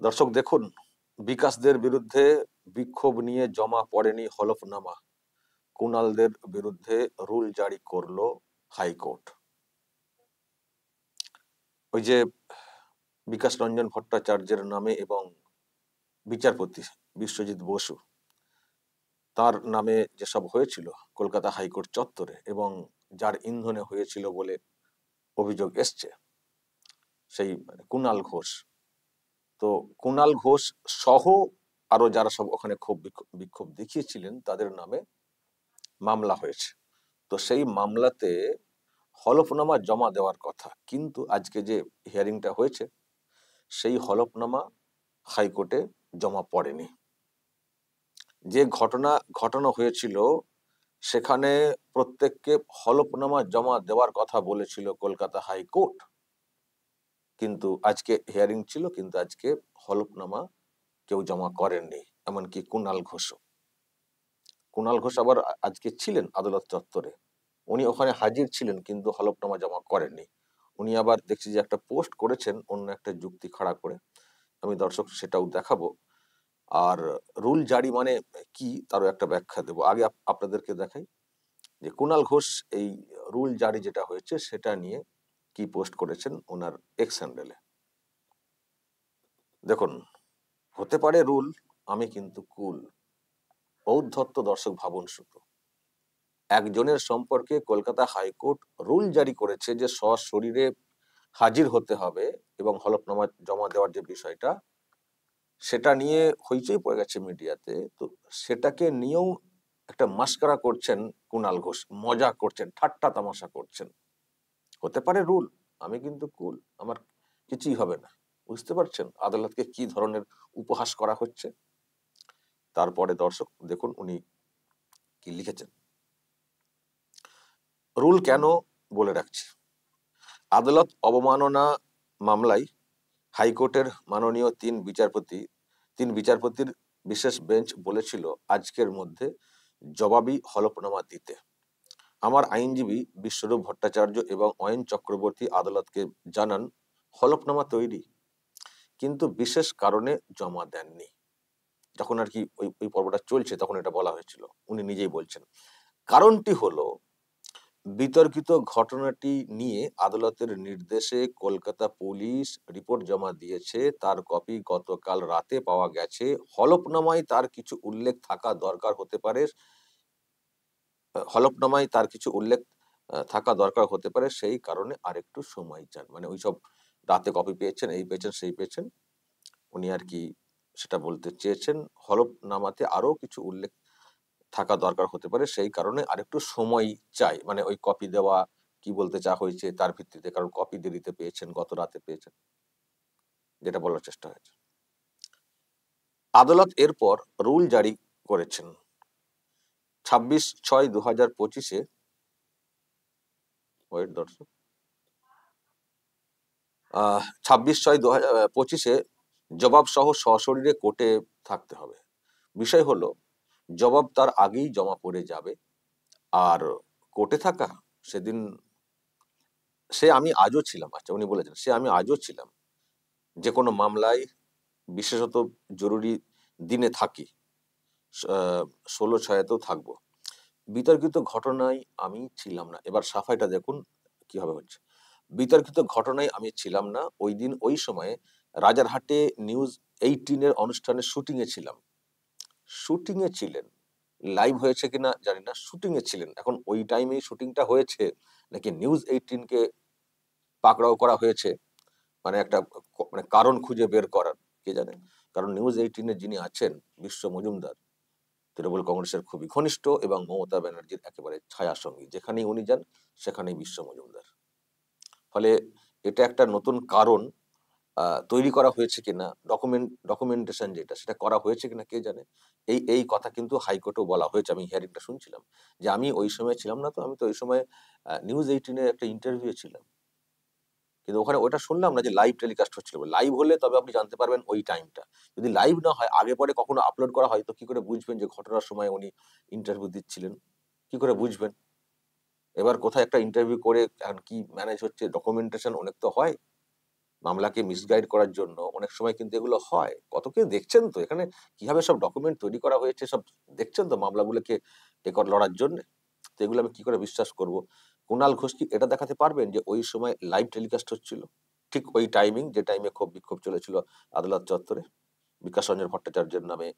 দর্শক দেখুন, বিকাশদের বিরুদ্ধে বিক্ষোভ নিয়ে জমা পড়েনি হলফনামা। কুণালদের বিরুদ্ধে রুল জারি করলো হাইকোর্ট। ওই যে বিকাশ রঞ্জন ভট্টাচার্যের নামে এবং বিচারপতি বিশ্বজিৎ বসু তার নামে যেসব হয়েছিল কলকাতা হাইকোর্ট চত্বরে এবং যার ইন্ধনে হয়েছিল বলে অভিযোগ এসছে, সেই কুণাল ঘোষ, তো কুণাল ঘোষ সহ আরো যারা সব ওখানে ক্ষোভ বিক্ষোভ দেখিয়েছিলেন তাদের নামে মামলা হয়েছে। তো সেই মামলাতে হলফনামা জমা দেওয়ার কথা, কিন্তু আজকে যে হিয়ারিংটা হয়েছে সেই হলফনামা হাইকোর্টে জমা পড়েনি। যে ঘটনা ঘটানো হয়েছিল সেখানে প্রত্যেককে হলফনামা জমা দেওয়ার কথা বলেছিল কলকাতা হাইকোর্ট, কিন্তু আজকে হিয়ারিং ছিল, কিন্তু আজকে হলফনামা কেউ জমা করেননি, এমনকি কুণাল ঘোষ আবার আজকে ছিলেন আদালত চত্বরে, উনি ওখানে হাজির ছিলেন কিন্তু হলফনামা জমা করেননি। উনি আবার দেখছি যে একটা পোস্ট করেছেন অন্য একটা যুক্তি খাড়া করে, আমি দর্শক সেটাও দেখাবো। আর রুল জারি মানে কি তারও একটা ব্যাখ্যা দেবো। আগে আপনাদেরকে দেখাই যে কুণাল ঘোষ এই রুল জারি যেটা হয়েছে সেটা নিয়ে কি পোস্ট করেছেন ওনার এক্স হ্যান্ডেলে। দেখুন, হতে পারে রুল, আমি কিন্তু কুল। ঔদ্ধত্য দর্শক ভাবুন শুধু, একজনের সম্পর্কে কলকাতা হাইকোর্ট রুল জারি করেছে যে সশরীরে হাজির হতে হবে এবং হলফনামা জমা দেওয়ার যে বিষয়টা সেটা নিয়ে হইচই পড়ে গেছে মিডিয়াতে। তো সেটাকে নিয়েও একটা মাস্কারা করছেন কুণাল ঘোষ, মজা করছেন, ঠাট্টা তামাশা করছেন। হতে পারে রুল, আমি কিন্তু কুল, আমার কিছুই হবে না। বুঝতে পারছেন আদালতকে কি ধরনের উপহাস করা হচ্ছে? তারপরে দর্শক দেখুন উনি কি লিখেছেন। রুল কেন বলে রাখছি, আদালত অবমাননা মামলায় হাইকোর্টের মাননীয় তিন বিচারপতির বিশেষ বেঞ্চ বলেছিল আজকের মধ্যে জবাবি হলফনামা দিতে। আমার আইনজীবী বিশ্বরূপ ভট্টাচার্য এবং অয়ন চক্রবর্তী আদালতকে জানান হলফনামা তৈরি, কিন্তু বিশেষ কারণে জমা দেননি। যখন আর কি ওই পর্বটা চলছে তখন এটা বলা হয়েছিল, উনি নিজেই বলছেন। কারণটি হলো বিতর্কিত ঘটনাটি নিয়ে আদালতের নির্দেশে কলকাতা পুলিশ রিপোর্ট জমা দিয়েছে, তার কপি গতকাল রাতে পাওয়া গেছে। হলফনামায় তার কিছু উল্লেখ থাকা দরকার হতে পারে, হলফনামায় তার কিছু উল্লেখ থাকা দরকার হতে পারে, সেই কারণে আরেকটু সময় চান। মানে ওইসব রাতে কপি পেয়েছেন, এই পেয়েছেন, সেই পেয়েছেন, উনি আর কি সেটা বলতে চেয়েছেন হলফনামাতে আরো কিছু উল্লেখ থাকা দরকার হতে পারে, সেই কারণে আরেকটু সময় চাই। মানে ওই কপি দেওয়া কি বলতে চাওয়া হয়েছে তার ভিত্তিতে, কারণ কপি দেরিতে পেয়েছেন, গত রাতে পেয়েছেন, যেটা বলার চেষ্টা হয়েছে। আদালত এরপর রুল জারি করেছেন 26/6/2025-এ। ওয়েট দর্শক, 26/6/2025-এ জবাব সহ সশরীরে কোর্টে থাকতে হবে। বিষয় হলো জবাব তার আগেই জমা পড়ে যাবে, আর কোর্টে থাকা সেদিন সে আমি আজও ছিলাম। আচ্ছা, উনি বলেছেন সে আমি আজও ছিলাম, যে কোনো মামলায় বিশেষত জরুরি দিনে থাকি, 16/6-তেও থাকবো। বিতর্কিত ঘটনায় আমি ছিলাম না। এবার সাফাইটা দেখুন কিভাবে হচ্ছে। বিতর্কিত ঘটনায় আমি ছিলাম না, ওই দিন ওই সময়ে রাজারহাটে নিউজ 18-এর অনুষ্ঠানে শুটিং এ ছিলাম। শুটিং এ ছিলেন, লাইভ হয়েছে কিনা জানি না, শুটিং এ ছিলেন। এখন ওই টাইমেই শুটিংটা হয়েছে নাকি নিউজ 18-কে পাকড়াও করা হয়েছে, মানে একটা মানে কারণ খুঁজে বের করার, কে জানে। কারণ নিউজ 18-এ যিনি আছেন বিশ্ব মজুমদার তৃণমূল কংগ্রেসের খুবই ঘনিষ্ঠ এবং মমতা ব্যানার্জির একেবারে ছায়া সঙ্গী, যেখানেই উনি যান সেখানেই বিশ্ব মজুমদার। ফলে এটা একটা নতুন কারণ তৈরি করা হয়েছে কিনা, ডকুমেন্টেশন যেটা সেটা করা হয়েছে কিনা কে জানে। এই কথা কিন্তু হাইকোর্টেও বলা হয়েছে। আমি হিয়ারিংটা শুনছিলাম যে আমি ওই সময় ছিলাম না, তো আমি তো ওই সময় নিউজ 18-এ একটা ইন্টারভিউ ছিলাম, কিন্তু ওখানে ওটা শুনলাম না যে লাইভ টেলিকাস্ট হচ্ছিল। লাইভ হলে তবে আপনি জানতে পারবেন ওই টাইমটা, যদি লাইভ না হয় আগে পরে কখনো আপলোড করা হয়, তো কি করে বুঝবেন যে ঘটনার সময় উনি ইন্টারভিউ দিচ্ছিলেন? কি করে বুঝবেন? এবার কোথায় একটা ইন্টারভিউ করে এখন কি ম্যানেজ হচ্ছে, ডকুমেন্টেশন অনেক তো হয়, মামলাকে মিসগাইড করার জন্য অনেক সময় কিন্তু এগুলো হয়। কত কে দেখছেন তো এখানে কিভাবে সব ডকুমেন্ট তৈরি করা হয়েছে, সব দেখছেন তো মামলাগুলোকে লড়ার জন্য। তো এগুলো আমি কি করে বিশ্বাস করব? কুণাল ঘোষ কি এটা দেখাতে পারবেন যে ওই সময় লাইভ টেলিকাস্ট হচ্ছিল, ঠিক ওই টাইমিং যে টাইমে ক্ষোভ বিক্ষোভ চলেছিল আদালত চত্বরে বিকাশ রঞ্জন ভট্টাচার্যের নামে?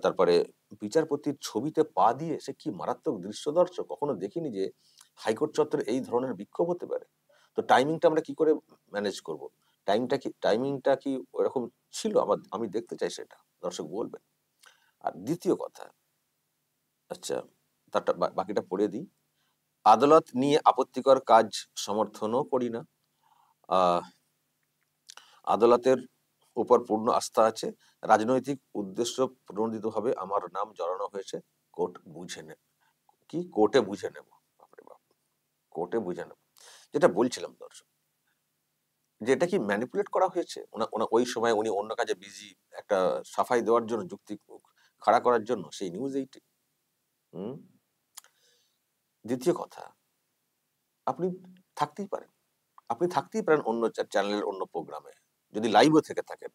তারপরে বিচারপতির ছবিতে পা দিয়ে সে কি মারাত্মক দৃশ্য দর্শক, কখনো দেখিনি যে হাইকোর্ট চত্বরে এই ধরনের বিক্ষোভ হতে পারে। তো টাইমিংটা আমরা কি করে ম্যানেজ করব? টাইমিংটা কি ওরকম ছিল? আমি দেখতে চাই সেটা, দর্শক বলবেন। আর দ্বিতীয় কথা, আচ্ছা তারটা বাকিটা পড়ে দিই। আদালত নিয়ে আপত্তিকর কাজ সমর্থনও করি না। আহ আদালতের উপর পূর্ণ আস্থা আছে। রাজনৈতিক উদ্দেশ্য প্রণোদিতভাবে আমার নাম জড়ানো হয়েছে, কোর্ট বুঝে নেব। কি কোর্টে বুঝে নেব? বাপরে বাপ, কোর্টে বুঝে নেব। যেটা বলছিলাম দর্শক, যে এটা কি ম্যানিপুলেট করা হয়েছে? ওনা ওনা ওই সময় উনি অন্য কাজে বিজি, একটা সাফাই দেওয়ার জন্য, যুক্তি খাড়া করার জন্য সেই নিউজ এইটি। হুম। দ্বিতীয় কথা, আপনি থাকতেই পারেন, অন্য চ্যানেলের অন্য প্রোগ্রামে, যদি লাইভও থেকে থাকেন।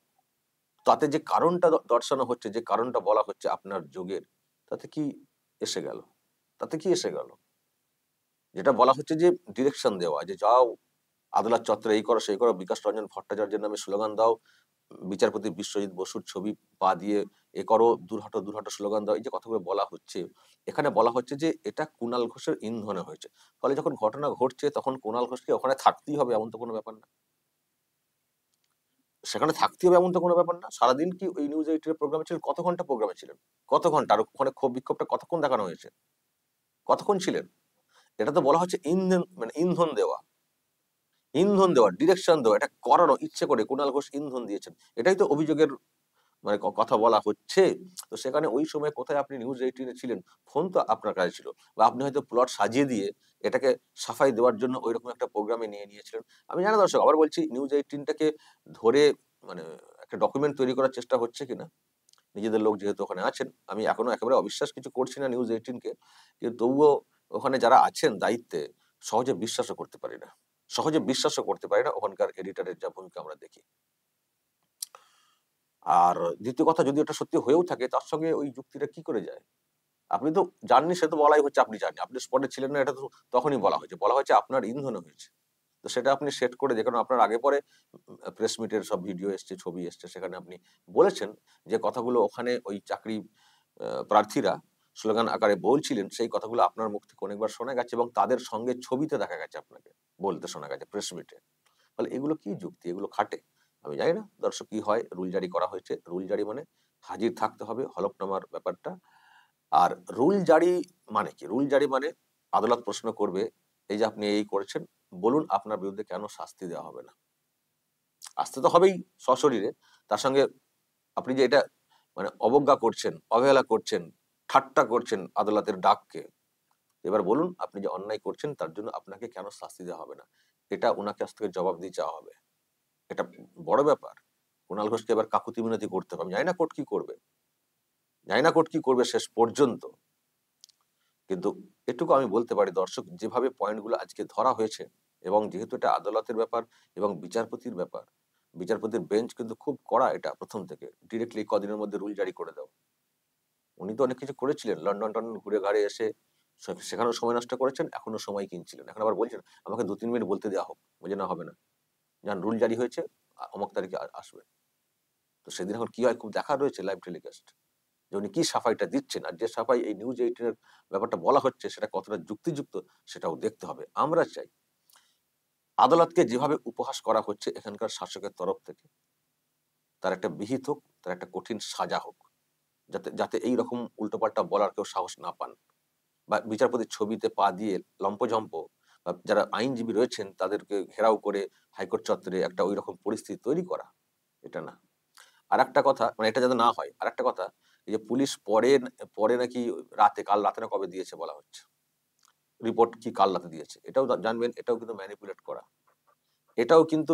তাতে যে কারণটা দর্শানো হচ্ছে, যে কারণটা বলা হচ্ছে আপনার যোগের, তাতে কি এসে গেল? তাতে কি এসে গেল? যেটা বলা হচ্ছে যে ডিরেকশন দেওয়া, যে যাও আদালত চত্বরে এই করো সেই করো, বিকাশ রঞ্জন ভট্টাচার্যের নামে স্লোগান দাও, বিচারপতি বিশ্বজিৎ বসুর ছবি পা দিয়ে এ করো, দূর হাঁটো স্লোগান দাও, এই যে কথাগুলো বলা হচ্ছে, এখানে বলা হচ্ছে যে এটা কুণাল ঘোষের ইন্ধনে হয়েছে। ফলে যখন ঘটনা ঘটছে তখন কুণাল ঘোষকে ওখানে থাকতেই হবে এমন তো কোনো ব্যাপার না। সেখানে থাকতে হবে এমন তো কোনো ব্যাপার না। সারাদিন কি ওই নিউজ এইটির প্রোগ্রামে ছিলেন? কত ঘন্টা প্রোগ্রামে ছিলেন? কত ঘন্টা? আর ওখানে ক্ষোভ বিক্ষোভটা কতক্ষণ দেখানো হয়েছে? কতক্ষণ ছিলেন? এটা তো বলা হচ্ছে ইন্ধন, মানে ইন্ধন দেওয়া, ডিরেকশন দেওয়া, এটা করানো ইচ্ছে করে কুণাল ঘোষ ইন্ধন দিয়েছেন, এটাই তো অভিযোগের মানে কথা বলা হচ্ছে। তো সেখানে ওই সময় কোথায় আপনি নিউজ এইটিনে ছিলেন? ফোন তো আপনার কাছে ছিল, বা আপনি হয়তো প্লট সাজিয়ে দিয়ে এটাকে সাফাই দেওয়ার জন্য ওইরকম একটা প্রোগ্রামে নিয়েছিলেন। আমি জানি না দর্শক, আবার বলছি, নিউজ এইটিনটাকে ধরে মানে একটা ডকুমেন্ট তৈরি করার চেষ্টা হচ্ছে কিনা, নিজেদের লোক যেহেতু ওখানে আছেন। আমি এখনো একেবারে অবিশ্বাস কিছু করছি না নিউজ এইটিনকে, কিন্তু তবুও ওখানে যারা আছেন দায়িত্বে, সহজে বিশ্বাসও করতে পারি না, ওখানকার এডিটরের যা ভূমিকা আমরা দেখি। আর দ্বিতীয় কথা, যদি ওটা সত্যি হয়েও থাকে, তার সঙ্গে ওই যুক্তিটা কি করে যায়? আপনি তো জাননি, সে তো বলাই হচ্ছে আপনি জানেন, আপনি স্পটে ছিলেন না, এটা তো তখনই বলা হয়েছে আপনার ইন্ধনে হয়েছে। তো সেটা আপনি সেট করে, যে কারণ আপনার আগে পরে প্রেস মিটের সব ভিডিও এসছে, ছবি এসছে, সেখানে আপনি বলেছেন যে কথাগুলো ওখানে ওই চাকরি প্রার্থীরা স্লোগান আকারে বলছিলেন, সেই কথাগুলো আপনার মুখ থেকে অনেকবার শোনা গেছে, এবং তাদের সঙ্গে ছবিতে দেখা গেছে, আপনাকে বলতে শোনা গেছে প্রেস মিটে। ফলে এগুলো কি যুক্তি? এগুলো খাটে? আমি জানি না দর্শক কি হয়। রুল জারি করা হয়েছে, রুল জারি মানে হাজির থাকতে হবে, হলফনামার ব্যাপারটা। আর রুল জারি মানে কি? রুল জারি মানে আদালত প্রশ্ন করবে, এই যে আপনি এই করেছেন, বলুন আপনার বিরুদ্ধে কেন শাস্তি দেওয়া হবে না। আসতে তো হবেই সশরীরে। তার সঙ্গে আপনি যে এটা মানে অবজ্ঞা করছেন, অবহেলা করছেন, ঠাট্টা করছেন আদালতের ডাককে, এবার বলুন আপনি যে অন্যায় করছেন তার জন্য আপনাকে কেন শাস্তি দেওয়া হবে না। এটা ওনাকে কাছ থেকে জবাব দিয়ে চাওয়া হবে। এটা বড় ব্যাপার। কুণাল ঘোষকে এবার কাকুতি মিনতি করতে হবে। আমি জানি না কোর্ট কি করবে, শেষ পর্যন্ত। কিন্তু এটুকু আমি বলতে পারি দর্শক, যেভাবে পয়েন্টগুলো আজকে ধরা হয়েছে, এবং যেহেতু এটা আদালতের ব্যাপার এবং বিচারপতির ব্যাপার, বিচারপতির বেঞ্চ কিন্তু খুব কড়া, এটা প্রথম থেকে ডিরেক্টলি কদিনের মধ্যে রুল জারি করে দাও। উনি তো অনেক কিছু করেছিলেন, লন্ডন টন্ডন ঘুরে ঘাড়ে এসে সেখানেও সময় নষ্ট করেছেন, এখনো সময় কিনছিলেন, এখন আবার বলছেন আমাকে 2-3 মিনিট বলতে দেওয়া হোক। বুঝে না, হবে না, যান রুল জারি হয়েছে, অমুক তারিখে আসবে। তো সেদিন এখন কি হয় খুব দেখা রয়েছে লাইভ টেলিকাস্ট, যে উনি কি সাফাইটা দিচ্ছেন, আর যে সাফাই এই নিউজ এইটিনের ব্যাপারটা বলা হচ্ছে সেটা কতটা যুক্তিযুক্ত, সেটাও দেখতে হবে। আমরা চাই আদালতকে যেভাবে উপহাস করা হচ্ছে এখানকার শাসকের তরফ থেকে, তার একটা বিহিত হোক, তার একটা কঠিন সাজা হোক, যাতে যাতে এইরকম উল্টোপাল্টা বলার কেউ সাহস না পান। বা বিচারপতির ছবিতে পা দিয়ে লম্পঝম্প, বা যারা আইনজীবী রয়েছেন তাদেরকে ঘেরাও করে হাইকোর্ট চত্বরে একটা ওই রকম পরিস্থিতি তৈরি করা, এটা না। আর একটা কথা, মানে এটা যাতে না হয়, আর একটা কথা, এই যে পুলিশ পরে পরে নাকি রাতে, কাল রাতে না কবে দিয়েছে বলা হচ্ছে, রিপোর্ট কি কাল রাতে দিয়েছে, এটাও জানবেন, এটাও কিন্তু ম্যানিপুলেট করা। এটা কিন্তু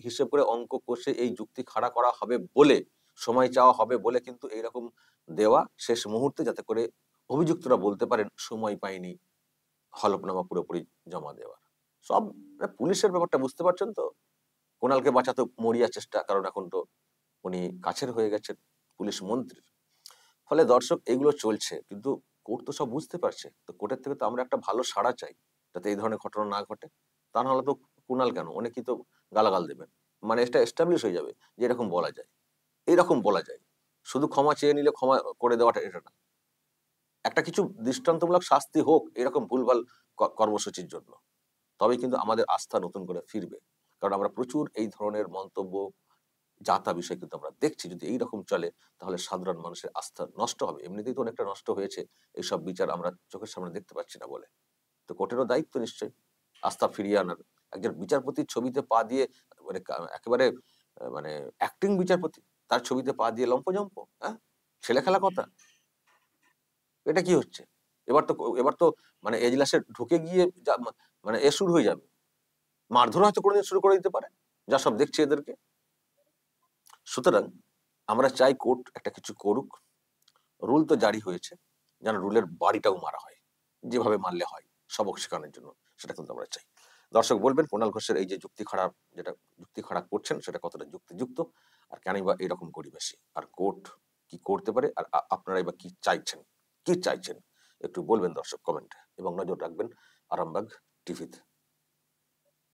হিসেব করে অঙ্ক কষে এই যুক্তি খাড়া করা হবে বলে, সময় চাওয়া হবে বলে কিন্তু এইরকম দেওয়া, শেষ মুহূর্তে, যাতে করে অভিযুক্তরা বলতে পারেন সময় পাইনি হলফনামা পুরোপুরি জমা দেওয়ার। সব পুলিশের ব্যাপারটা বুঝতে পারছেন তো? কুণালকে বাঁচাতে মরিয়া চেষ্টা, কারণ এখন তো উনি কাছের হয়ে গেছেন পুলিশ মন্ত্রীর। ফলে দর্শক এগুলো চলছে, কিন্তু কোর্ট তো সব বুঝতে পারছে, তো কোর্টের থেকে তো আমরা একটা ভালো সাড়া চাই যাতে এই ধরনের ঘটনা না ঘটে। তা নাহলে তো কুণাল কেন, অনেকেই তো গালাগাল দেবেন, মানে এটা এস্টাবলিশ হয়ে যাবে যে এরকম বলা যায়, এইরকম বলা যায়। শুধু ক্ষমা চেয়ে নিলে ক্ষমা করে দেওয়াটা এটা না, একটা কিছু দৃষ্টান্তমূলক শাস্তি হোক এরকম ভুলভাল কর্মসূচির জন্য, তবে কিন্তু আমাদের আস্থা নতুন করে ফিরবে। কারণ আমরা প্রচুর এই ধরনের মন্তব্য, যাতা বিষয় কিন্তু আমরা দেখছি, যদি এইরকম চলে তাহলে সাধারণ মানুষের আস্থা নষ্ট হবে, এমনিতেই তো অনেকটা নষ্ট হয়েছে এইসব বিচার আমরা চোখের সামনে দেখতে পাচ্ছি না বলে। তো কোর্টেরও দায়িত্ব নিশ্চয়ই আস্থা ফিরিয়ে আনার। একজন বিচারপতির ছবিতে পা দিয়ে, মানে একেবারে মানে অ্যাক্টিং বিচারপতি, তার ছবিতে পা দিয়ে লম্পজম্প, হ্যাঁ, ছেলে খেলা কথা, এটা কি হচ্ছে? এবার তো মানে এজলাসে ঢুকে গিয়ে মানে এ শুরু হয়ে যাবে, মারধর হয়তো কোনোদিন শুরু করে দিতে পারে, যা সব দেখছি এদেরকে। সুতরাং আমরা চাই কোর্ট একটা কিছু করুক, রুল তো জারি হয়েছে, যেন রুলের বাড়িটাও মারা হয়, যেভাবে মারলে হয় সবক শেখানোর জন্য, সেটা কিন্তু আমরা চাই। দর্শক বলবেন কুণাল ঘোষের এই যে যুক্তি খাড়া করছেন সেটা কতটা যুক্তিযুক্ত, আর কেনই বা এরকম করি বেশি, আর কোর্ট কি করতে পারে, আর আপনারাই বা কি চাইছেন একটু বলবেন দর্শক কমেন্টে, এবং নজর রাখবেন আরামবাগ টিভিতে।